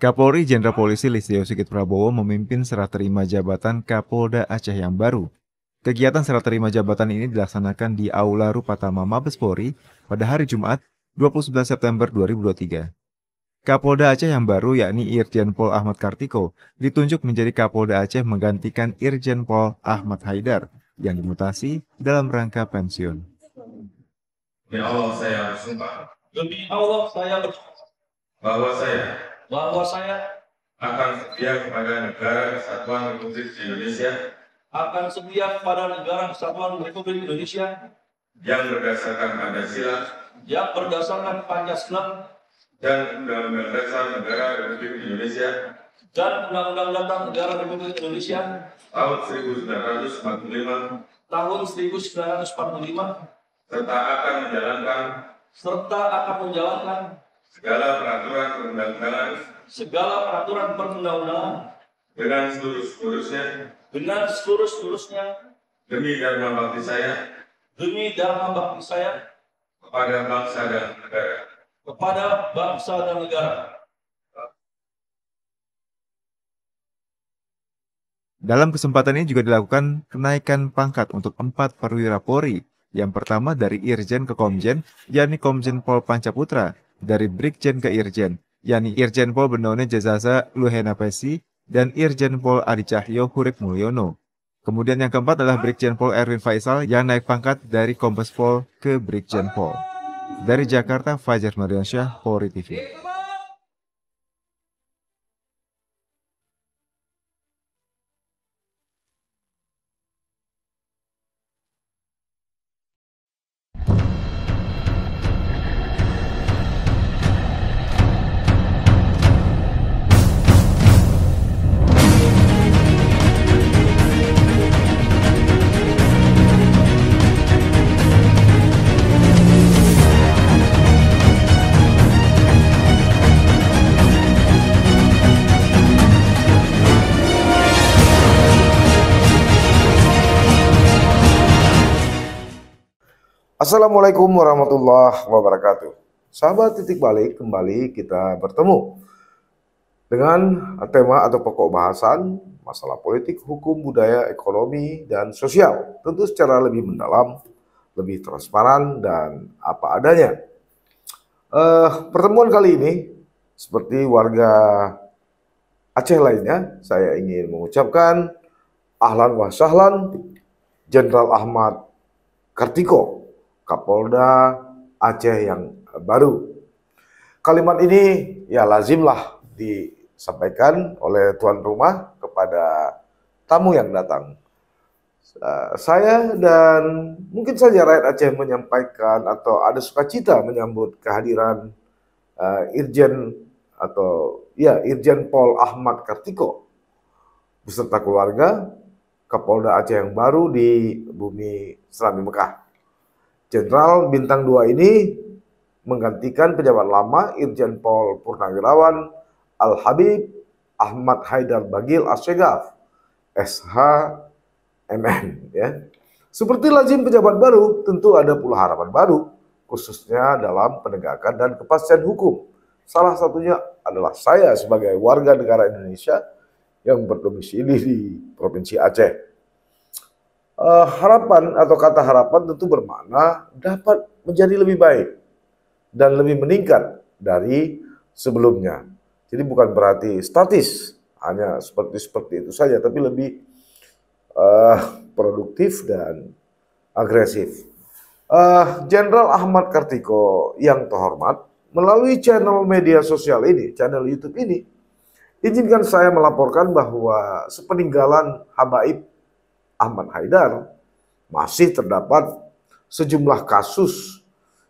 Kapolri Jenderal Polisi Listio Sigit Prabowo memimpin serah terima jabatan Kapolda Aceh yang baru. Kegiatan serah terima jabatan ini dilaksanakan di Aula Rupatama Mabes Polri pada hari Jumat, 29 September 2023. Kapolda Aceh yang baru yakni Irjen Pol Ahmad Kartiko ditunjuk menjadi Kapolda Aceh menggantikan Irjen Pol Ahmad Haidar yang dimutasi dalam rangka pensiun. Demi Allah saya bersumpah Demi Allah saya bersumpah bahwa saya akan setia kepada Negara Kesatuan Republik Indonesia kepada Negara Kesatuan Republik Indonesia yang berdasarkan Pancasila dan Undang-Undang Dasar Negara Republik Indonesia tahun 1945 tahun 1945 serta akan menjalankan segala peraturan perundang-undangan dengan seluruh-seluruhnya demi dharma bakti saya kepada bangsa dan negara. Dalam kesempatan ini juga dilakukan kenaikan pangkat untuk 4 perwira Polri. Yang pertama dari Irjen ke Komjen, yakni Komjen Pol Pancaputra, dari Brigjen ke Irjen, yakni Irjen Pol Benone Jazaza Luhena Pesi, dan Irjen Pol Adi Cahyo Hurip Mulyono. Kemudian yang keempat adalah Brigjen Pol Erwin Faisal yang naik pangkat dari Kombes Pol ke Brigjen Pol. Dari Jakarta, Fajar Mariansyah, Polri TV. Assalamualaikum warahmatullahi wabarakatuh. Sahabat Titik Balik, kembali kita bertemu dengan tema atau pokok bahasan masalah politik, hukum, budaya, ekonomi, dan sosial. Tentu secara lebih mendalam, lebih transparan, dan apa adanya. Pertemuan kali ini, seperti warga Aceh lainnya, saya ingin mengucapkan ahlan wa sahlan Jenderal Ahmad Kartiko, Kapolda Aceh yang baru. Kalimat ini ya lazimlah disampaikan oleh tuan rumah kepada tamu yang datang. Saya dan mungkin saja rakyat Aceh menyampaikan atau ada sukacita menyambut kehadiran Irjen Pol Ahmad Kartiko beserta keluarga Kapolda Aceh yang baru di bumi Serambi Mekah. Jenderal Bintang 2 ini menggantikan pejabat lama Irjen Pol Purnawirawan Al-Habib Ahmad Haidar Bagil Assegaf, SHMM. Ya. Seperti lazim pejabat baru, tentu ada pula harapan baru, khususnya dalam penegakan dan kepastian hukum. Salah satunya adalah saya sebagai warga negara Indonesia yang berdomisili di Provinsi Aceh. Harapan atau kata harapan tentu bermakna dapat menjadi lebih baik dan lebih meningkat dari sebelumnya. Jadi bukan berarti statis, hanya seperti itu saja, tapi lebih produktif dan agresif. Jenderal Ahmad Kartiko yang terhormat, melalui channel media sosial ini, channel YouTube ini, izinkan saya melaporkan bahwa sepeninggalan Habaib Ahmad Haidar masih terdapat sejumlah kasus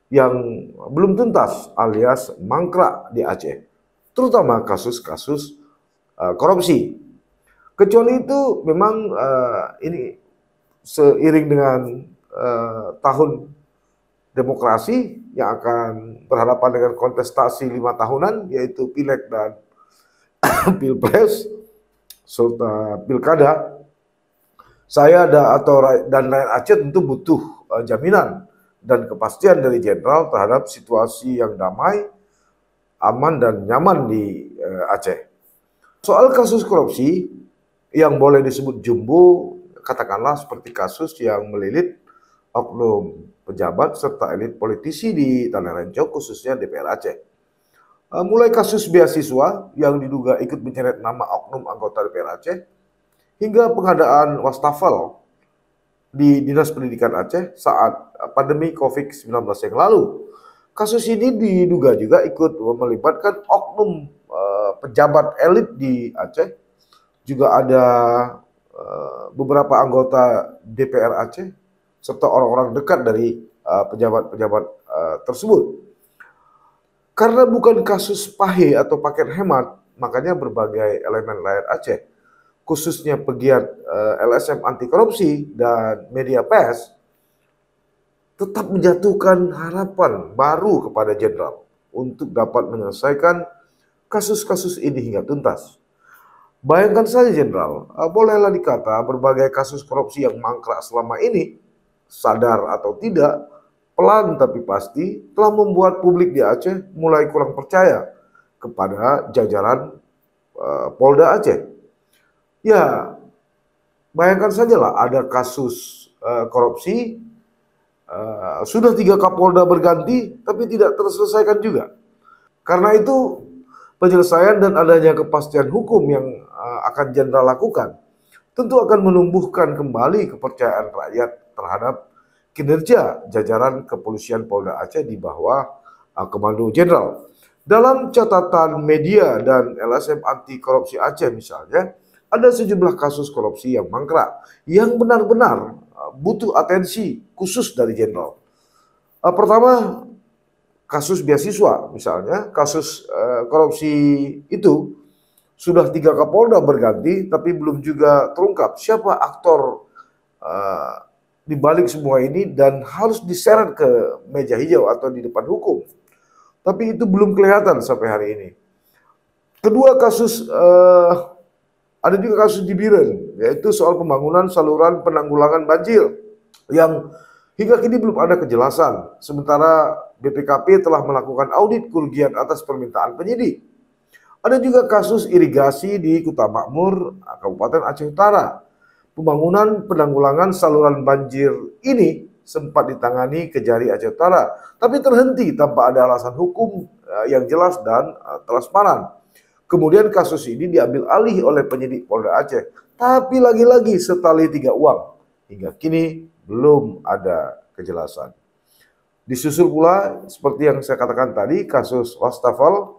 yang belum tuntas alias mangkrak di Aceh, terutama kasus-kasus korupsi. Kecuali itu memang ini seiring dengan tahun demokrasi yang akan berhadapan dengan kontestasi 5 tahunan, yaitu Pileg dan Pilpres serta Pilkada. Saya dan rakyat Aceh tentu butuh jaminan dan kepastian dari jenderal terhadap situasi yang damai, aman dan nyaman di Aceh. Soal kasus korupsi yang boleh disebut jumbo, katakanlah seperti kasus yang melilit oknum pejabat serta elit politisi di Tanah Rencong, khususnya DPR Aceh. Mulai kasus beasiswa yang diduga ikut menyeret nama oknum anggota DPR Aceh, hingga pengadaan wastafel di Dinas Pendidikan Aceh saat pandemi COVID-19 yang lalu. Kasus ini diduga juga ikut melibatkan oknum pejabat elit di Aceh. Juga ada beberapa anggota DPR Aceh serta orang-orang dekat dari pejabat-pejabat tersebut. Karena bukan kasus pahe atau paket hemat, makanya berbagai elemen rakyat Aceh, khususnya pegiat LSM anti korupsi dan media pers, tetap menjatuhkan harapan baru kepada jenderal untuk dapat menyelesaikan kasus-kasus ini hingga tuntas. Bayangkan saja jenderal, bolehlah dikata berbagai kasus korupsi yang mangkrak selama ini, sadar atau tidak, pelan tapi pasti telah membuat publik di Aceh mulai kurang percaya kepada jajaran Polda Aceh. Ya, bayangkan sajalah ada kasus korupsi, sudah 3 Kapolda berganti tapi tidak terselesaikan juga. Karena itu penyelesaian dan adanya kepastian hukum yang akan jenderal lakukan tentu akan menumbuhkan kembali kepercayaan rakyat terhadap kinerja jajaran kepolisian Polda Aceh di bawah komando jenderal. Dalam catatan media dan LSM anti korupsi Aceh misalnya, ada sejumlah kasus korupsi yang mangkrak yang benar-benar butuh atensi khusus dari jenderal. Pertama, kasus beasiswa misalnya, kasus korupsi itu sudah 3 Kapolda berganti tapi belum juga terungkap siapa aktor di balik semua ini dan harus diseret ke meja hijau atau di depan hukum. Tapi itu belum kelihatan sampai hari ini. Kedua, kasus ada juga kasus di Biren, yaitu soal pembangunan saluran penanggulangan banjir yang hingga kini belum ada kejelasan. Sementara BPKP telah melakukan audit kerugian atas permintaan penyidik. Ada juga kasus irigasi di Kuta Makmur, Kabupaten Aceh Utara. Pembangunan penanggulangan saluran banjir ini sempat ditangani Kejari Aceh Utara, tapi terhenti tanpa ada alasan hukum yang jelas dan transparan. Kemudian kasus ini diambil alih oleh penyidik Polda Aceh, tapi lagi-lagi setali 3 uang. Hingga kini belum ada kejelasan. Disusul pula seperti yang saya katakan tadi, kasus wastafel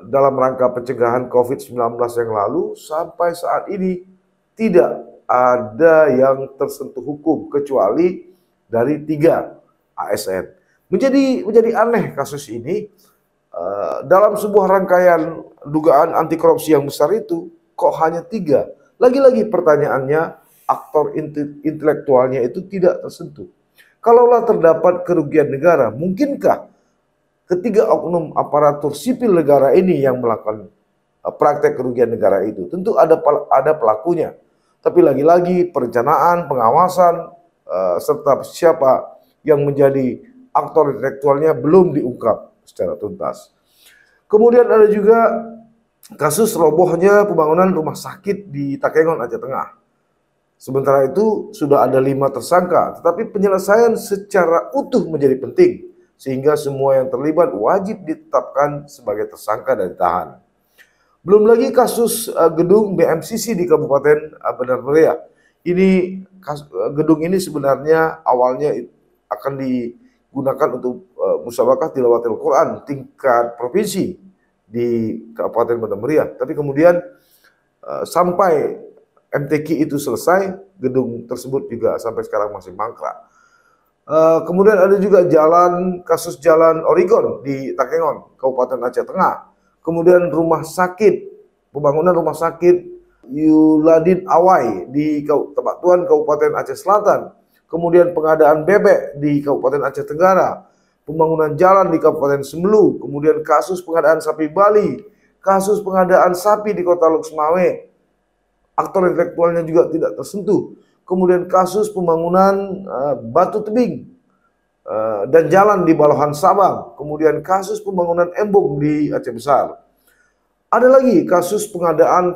dalam rangka pencegahan COVID-19 yang lalu, sampai saat ini tidak ada yang tersentuh hukum kecuali dari 3 ASN. Menjadi aneh kasus ini. Dalam sebuah rangkaian dugaan anti korupsi yang besar itu, kok hanya 3? Lagi-lagi pertanyaannya, aktor intelektualnya itu tidak tersentuh. Kalaulah terdapat kerugian negara, mungkinkah ketiga oknum aparatur sipil negara ini yang melakukan praktek kerugian negara itu? Tentu ada pelakunya. Tapi lagi-lagi perencanaan, pengawasan, serta siapa yang menjadi aktor intelektualnya belum diungkap secara tuntas. Kemudian ada juga kasus robohnya pembangunan rumah sakit di Takengon, Aceh Tengah. Sementara itu sudah ada 5 tersangka, tetapi penyelesaian secara utuh menjadi penting, sehingga semua yang terlibat wajib ditetapkan sebagai tersangka dan ditahan. Belum lagi kasus gedung BMCC di Kabupaten Benar Meriah. Gedung ini sebenarnya awalnya akan digunakan untuk musyawarah tilawatil Quran tingkat provinsi di Kabupaten Benar Meriah. Tapi kemudian sampai MTQ itu selesai, gedung tersebut juga sampai sekarang masih mangkrak. Kemudian ada juga kasus jalan Oregon di Takengon, Kabupaten Aceh Tengah. Kemudian pembangunan rumah sakit Yuladin Awai di Tebak Tuan, Kabupaten Aceh Selatan. Kemudian pengadaan bebek di Kabupaten Aceh Tenggara. Pembangunan jalan di Kabupaten Semelu. Kemudian kasus pengadaan sapi Bali. Kasus pengadaan sapi di Kota Luxmawe. Aktor intelektualnya juga tidak tersentuh. Kemudian kasus pembangunan batu tebing dan jalan di Balohan Sabang, kemudian kasus pembangunan embung di Aceh Besar. Ada lagi kasus pengadaan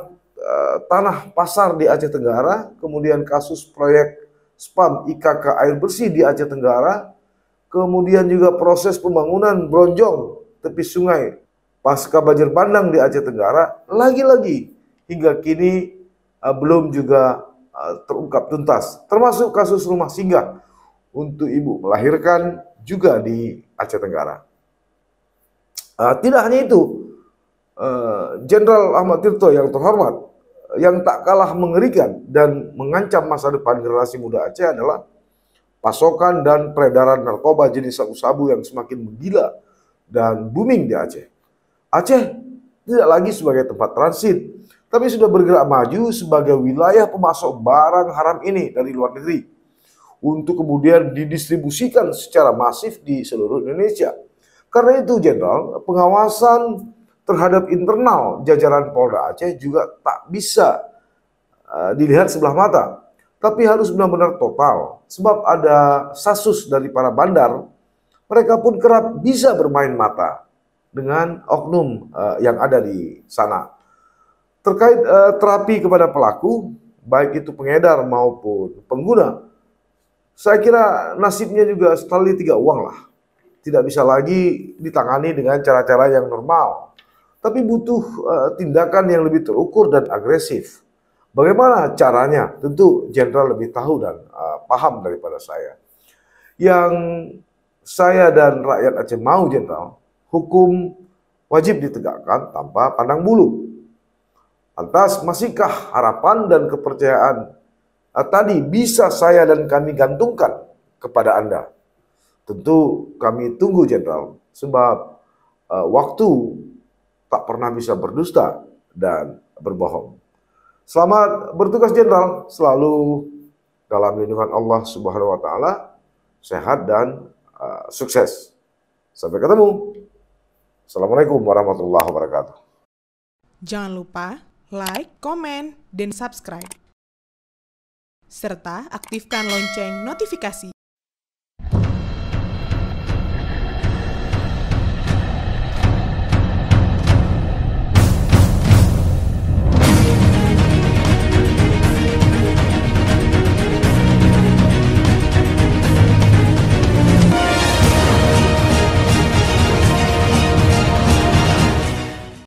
tanah pasar di Aceh Tenggara, kemudian kasus proyek spam IKK air bersih di Aceh Tenggara, kemudian juga proses pembangunan bronjong tepi sungai pasca banjir bandang di Aceh Tenggara, lagi-lagi hingga kini belum juga terungkap tuntas, termasuk kasus rumah singgah untuk ibu melahirkan juga di Aceh Tenggara. Tidak hanya itu, Jenderal Ahmad Tirto yang terhormat, yang tak kalah mengerikan dan mengancam masa depan generasi muda Aceh adalah pasokan dan peredaran narkoba jenis sabu-sabu yang semakin menggila dan booming di Aceh. Aceh tidak lagi sebagai tempat transit, tapi sudah bergerak maju sebagai wilayah pemasok barang haram ini dari luar negeri untuk kemudian didistribusikan secara masif di seluruh Indonesia. Karena itu, Jenderal, pengawasan terhadap internal jajaran Polda Aceh juga tak bisa dilihat sebelah mata, tapi harus benar-benar total. Sebab ada sasus dari para bandar, mereka pun kerap bisa bermain mata dengan oknum yang ada di sana. Terkait terapi kepada pelaku, baik itu pengedar maupun pengguna, saya kira nasibnya juga sekali tiga uang lah. Tidak bisa lagi ditangani dengan cara-cara yang normal, tapi butuh tindakan yang lebih terukur dan agresif. Bagaimana caranya? Tentu Jenderal lebih tahu dan paham daripada saya. Yang saya dan rakyat Aceh mau, Jenderal, hukum wajib ditegakkan tanpa pandang bulu. Lantas, masihkah harapan dan kepercayaan tadi bisa saya dan kami gantungkan kepada Anda? Tentu kami tunggu, Jenderal, sebab waktu tak pernah bisa berdusta dan berbohong. Selamat bertugas, Jenderal, selalu dalam lindungan Allah Subhanahu wa Ta'ala, sehat dan sukses. Sampai ketemu. Assalamualaikum warahmatullahi wabarakatuh. Jangan lupa like, komen, dan subscribe. Serta aktifkan lonceng notifikasi.